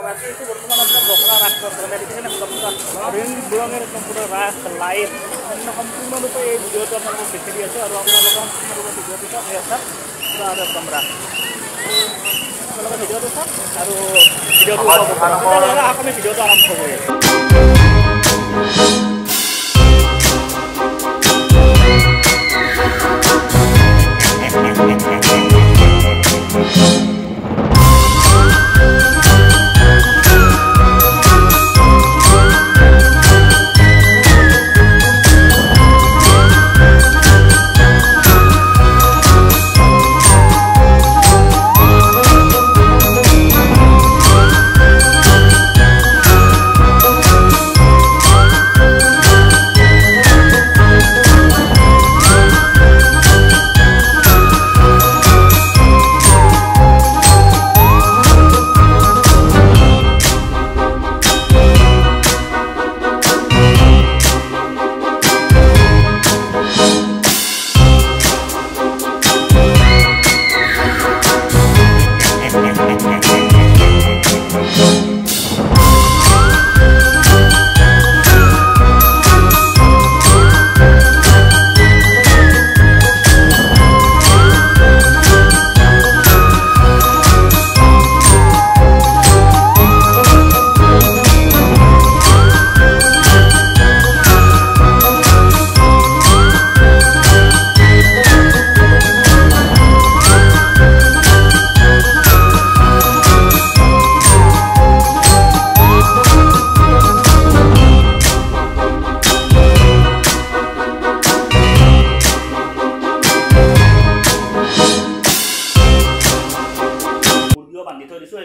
রাখি একটু বর্তমান আপনার বকরা রাখ করতে দেখেছেন রং বেরঙের একদম পুরো রাখ লাইট সম্পূর্ণরূপে এই ভিডিওটা আপনাদের দেখে দিয়েছে আর আপনাদের সম্পূর্ণরূপে ভিডিওটা হয়ে আছে পুরো আর একদম রাখ আপনাদের ভিডিওটা স্যার আর ভিডিওটা আপনি ভিডিওটা আরম্ভ করে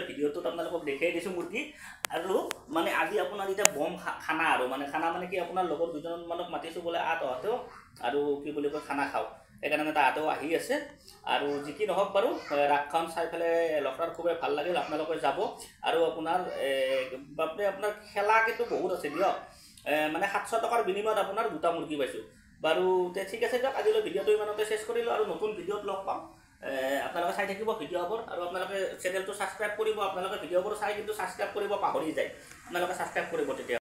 ভিডিওটো আপোনালোকক দেখাই দিছো মুৰ্গী আৰু মানে আজি আপোনাৰ এটা বম খানা আৰু মানে খানা মানে কি আপোনাৰ লগৰ দুজন মানক মাতিছো বলে আতহতেও আৰু কি বুলি কয় খানা খাও একাৰণে তাতেও আহি আছে আৰু যি কি নহওক বাৰু ৰাখখন চাই ফেলে লখৰাৰ খুবে ভাল লাগিল আপোনালোকে যাব আৰু আপোনাৰ বাপৰে আপোনাৰ খেলা কিন্তু বহুত আছে দিয়ক মানে 700 টকাৰ বিনিময়ত আপোনাৰ দুটা মুৰ্গী পাইছো বাৰু তে ঠিক আছে দিয়ক আজিলৈ ভিডিওটো ইমানতে শেষ কৰিলো আৰু নতুন ভিডিওত লগ পাম আপোনালোকে চাই থাকিব ভিডিওবোৰ আৰু আপোনালোকে চেনেলটো সাবস্ক্ৰাইব কৰিব আপোনালোকে ভিডিওবোৰ চাই কিন্তু সাবস্ক্ৰাইব কৰিব পাহৰি যায় আপোনালোকে সাবস্ক্ৰাইব কৰিব তেতিয়া